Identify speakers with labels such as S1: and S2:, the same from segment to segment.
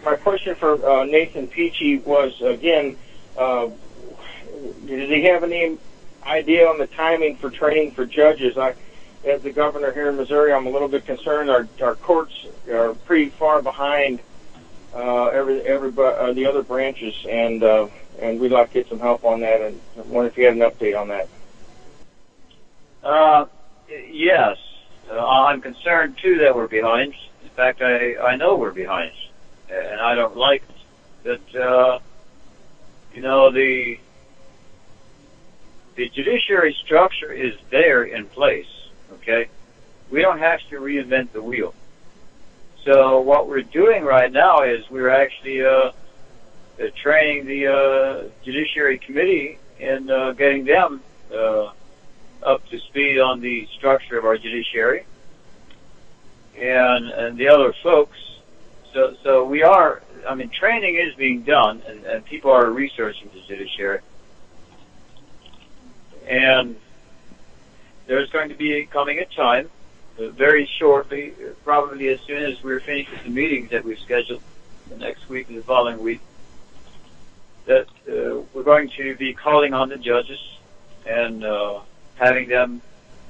S1: my question for Nathan Peachy was, again, does he have any idea on the timing for training for judges? As the governor here in Missouri, I'm a little bit concerned. Our courts are pretty far behind the other branches, and we'd like to get some help on that. And I wonder if you had an update on that.
S2: Yes, I'm concerned too that we're behind. In fact, I know we're behind, and I don't like that. The judiciary structure is there in place. Okay, we don't have to reinvent the wheel. So what we're doing right now is we're actually training the Judiciary Committee and getting them up to speed on the structure of our judiciary and the other folks. So we are, training is being done, and people are researching the judiciary. And there's going to be coming a time, very shortly, probably as soon as we're finished with the meetings that we've scheduled the next week and the following week, that we're going to be calling on the judges and having them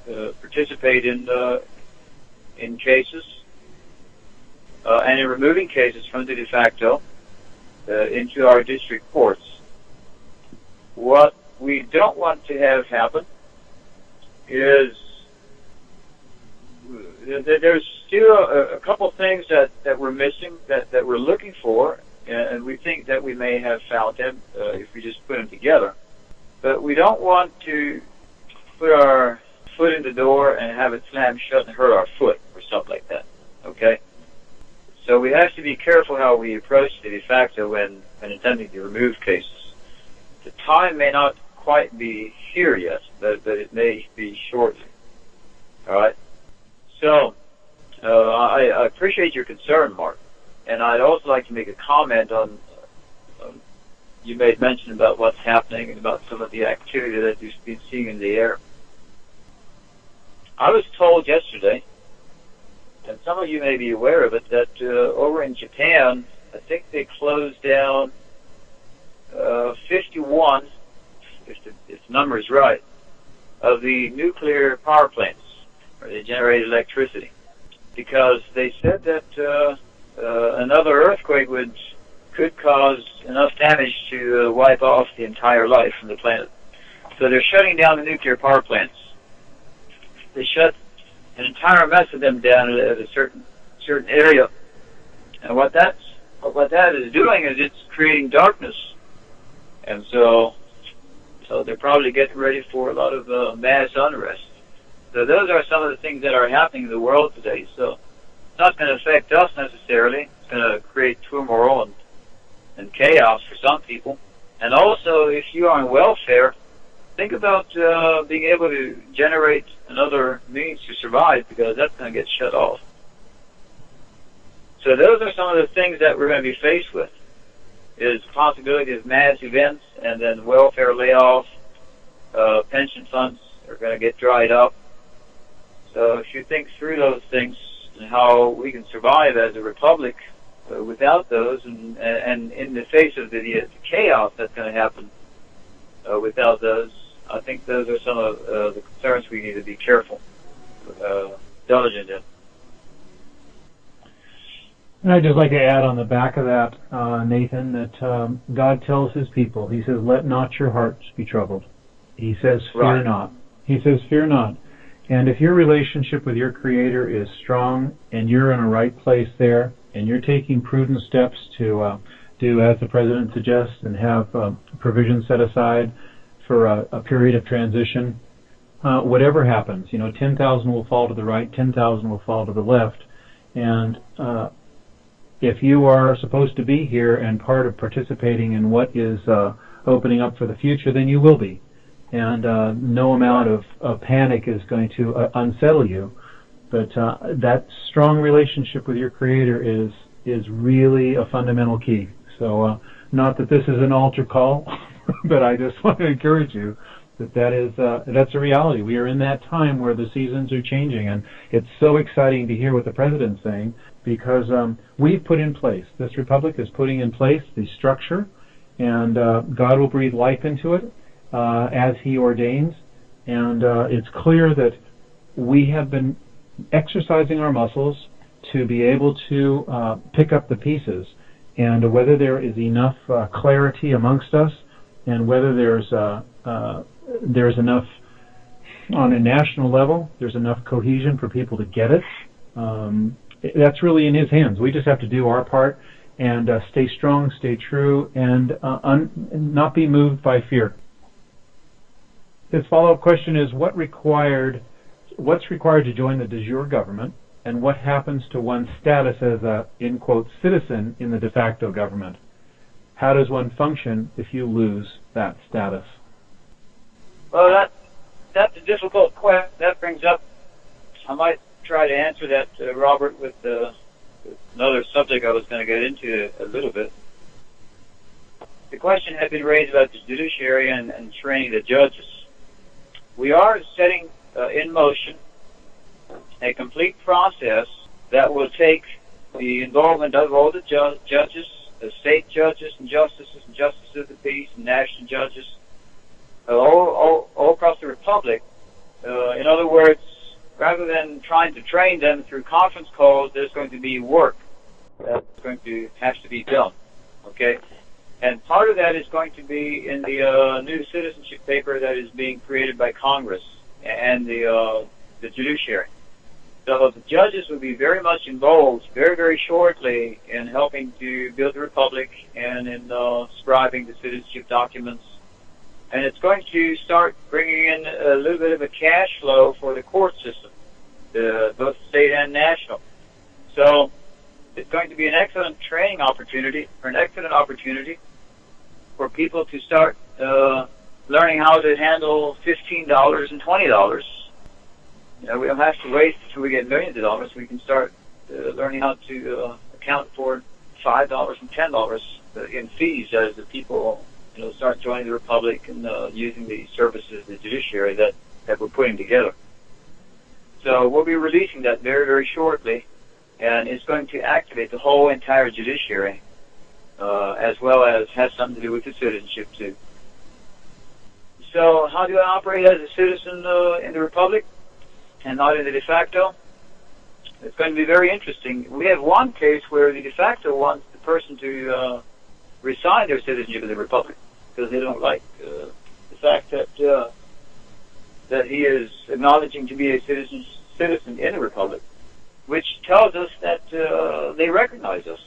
S2: participate in cases and in removing cases from the de facto into our district courts. What we don't want to have happen is there's still a couple things that we're missing that we're looking for, and we think that we may have found them if we just put them together. But we don't want to put our foot in the door and have it slam shut and hurt our foot or something like that. Okay? So we have to be careful how we approach the de facto when attempting to remove cases. The time may not quite be here yet, but it may be shortly. All right? So I appreciate your concern, Mark. And I'd also like to make a comment on you made mention about what's happening and about some of the activity that you've been seeing in the air. I was told yesterday, and some of you may be aware of it, that over in Japan, I think they closed down 51, if the number is right, of the nuclear power plants where they generate electricity, because they said that another earthquake could cause enough damage to wipe off the entire life from the planet. So they're shutting down the nuclear power plants. They shut an entire mess of them down at a certain area, and what that is doing is it's creating darkness, and so they're probably getting ready for a lot of mass unrest. So those are some of the things that are happening in the world today. So it's not going to affect us necessarily. It's going to create turmoil and chaos for some people. And also, if you are on welfare, think about being able to generate another means to survive, because that's going to get shut off. So those are some of the things that we're going to be faced with, is the possibility of mass events and then welfare layoffs. Pension funds are going to get dried up. So if you think through those things and how we can survive as a republic without those, and in the face of the chaos that's going to happen without those, I think those are some of the concerns we need to be careful, diligent in.
S3: And I'd just like to add on the back of that, Nathan, that God tells his people, he says, let not your hearts be troubled. He says, fear not. He says, fear not. And if your relationship with your Creator is strong and you're in a right place there and you're taking prudent steps to do as the President suggests and have provisions set aside for a period of transition, whatever happens, 10,000 will fall to the right, 10,000 will fall to the left. And if you are supposed to be here and part of participating in what is opening up for the future, then you will be. And no amount of panic is going to unsettle you. But that strong relationship with your Creator is really a fundamental key. So not that this is an altar call, but I just want to encourage you that's a reality. We are in that time where the seasons are changing, and it's so exciting to hear what the President's saying, because we've put in place, this republic is putting in place the structure, and God will breathe life into it as He ordains. And it's clear that we have been exercising our muscles to be able to pick up the pieces, and whether there is enough clarity amongst us, and whether there's enough on a national level, there's enough cohesion for people to get it. That's really in His hands. We just have to do our part and stay strong, stay true, and not be moved by fear. His follow-up question is, what's required to join the de jure government, and what happens to one's status as a, in quote, citizen in the de facto government? How does one function if you lose that status?
S2: Well, that's a difficult question. That brings up, I might try to answer that, Robert, with another subject I was going to get into a little bit. The question had been raised about the judiciary and training the judges. We are setting in motion a complete process that will take the involvement of all the judges, the state judges and justices of the peace, and national judges, all across the republic. In other words, rather than trying to train them through conference calls, there's going to be work that's going to have to be done. Okay? And part of that is going to be in the new citizenship paper that is being created by Congress and the Judiciary. So the judges will be very much involved very, very shortly in helping to build the republic and in scribing the citizenship documents. And it's going to start bringing in a little bit of a cash flow for the court system, both state and national. So it's going to be an excellent training opportunity, or an excellent opportunity for people to start learning how to handle $15 and $20. You know, we don't have to wait until we get millions of dollars. We can start learning how to account for $5 and $10 in fees as the people start joining the republic and using the services of the judiciary that we're putting together. So we'll be releasing that very, very shortly, and it's going to activate the whole entire judiciary, as well as has something to do with the citizenship too. So how do I operate as a citizen in the republic and not in the de facto? It's going to be very interesting. We have one case where the de facto wants the person to resign their citizenship in the republic because they don't like the fact that he is acknowledging to be a citizen in the republic, which tells us that they recognize us.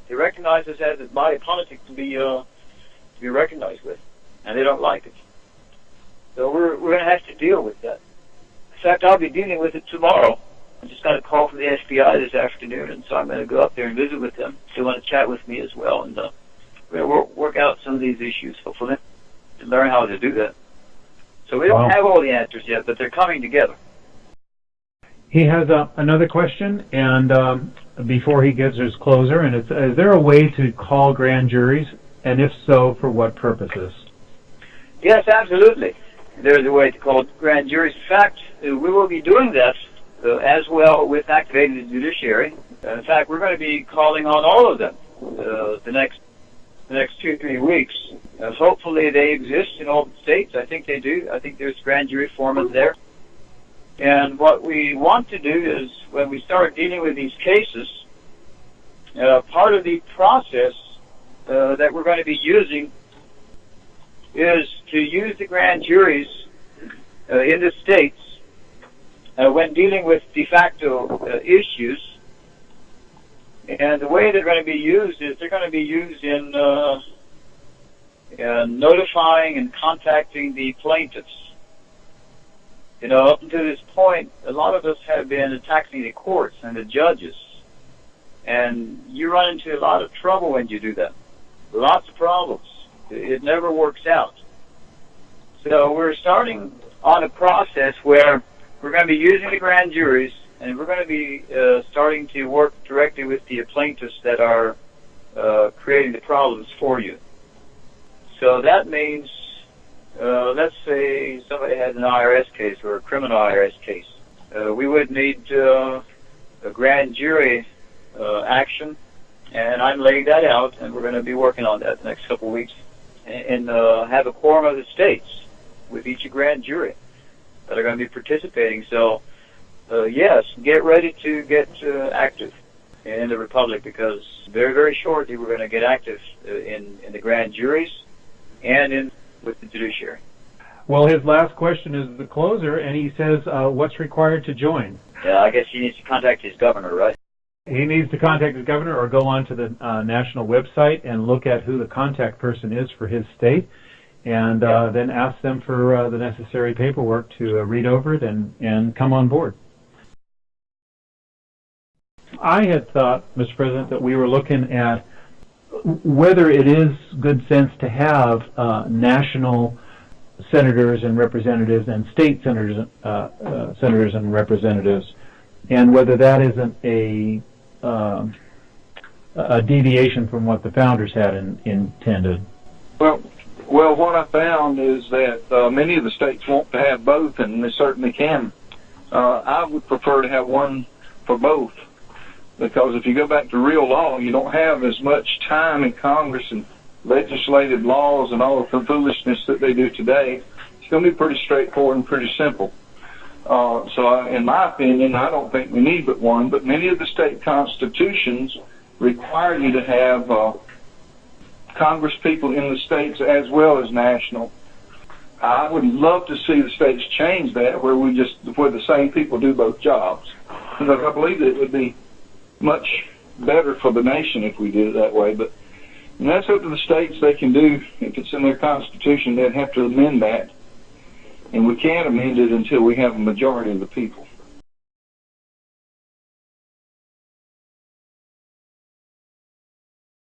S2: They recognize us as a body politic to be recognized with, and they don't like it. So we're going to have to deal with that. In fact, I'll be dealing with it tomorrow. I just got a call from the FBI this afternoon, and so I'm going to go up there and visit with them. They want to chat with me as well, and we're going to work out some of these issues, hopefully, and learn how to do that. So we don't have all the answers yet, but they're coming together.
S3: He has another question, and before he gives his closer, and it's, is there a way to call grand juries, and if so, for what purposes?
S2: Yes, absolutely. There's a way to call grand juries. In fact, we will be doing that as well with activating the judiciary. In fact, we're going to be calling on all of them the next 2-3 weeks. Hopefully they exist in all the states. I think they do. I think there's grand jury foremen there. And what we want to do is, when we start dealing with these cases, part of the process that we're going to be using is to use the grand juries in the states when dealing with de facto issues. And the way they're going to be used is they're going to be used in notifying and contacting the plaintiffs. You know, up until this point, a lot of us have been attacking the courts and the judges. And you run into a lot of trouble when you do that. Lots of problems. It never works out. So we're starting on a process where we're going to be using the grand juries, and we're going to be starting to work directly with the plaintiffs that are creating the problems for you. So that means, let's say somebody has an IRS case or a criminal IRS case. We would need a grand jury action, and I'm laying that out, and we're going to be working on that the next couple of weeks, and have a quorum of the states with each grand jury that are going to be participating. So, yes, get ready to get active in the Republic, because very, very shortly we're going to get active in the grand juries and with the Judiciary.
S3: Well, his last question is the closer, and he says, what's required to join?
S2: Yeah, I guess he needs to contact his governor, right?
S3: He needs to contact his governor or go on to the national website and look at who the contact person is for his state, and then ask them for the necessary paperwork to read over it and come on board. I had thought, Mr. President, that we were looking at whether it is good sense to have national senators and representatives and state senators and representatives, and whether that isn't a deviation from what the founders had intended.
S4: Well, what I found is that many of the states want to have both, and they certainly can. I would prefer to have one for both, because if you go back to real law, you don't have as much time in Congress and legislative laws and all the foolishness that they do today. It's going to be pretty straightforward and pretty simple. So in my opinion, I don't think we need but one, but many of the state constitutions require you to have Congress people in the states as well as national. I would love to see the states change that, where the same people do both jobs, because I believe that it would be much better for the nation if we did it that way. But that's up to the states. They can do, if it's in their constitution, they'd have to amend that, and we can't amend it until we have a majority of the people.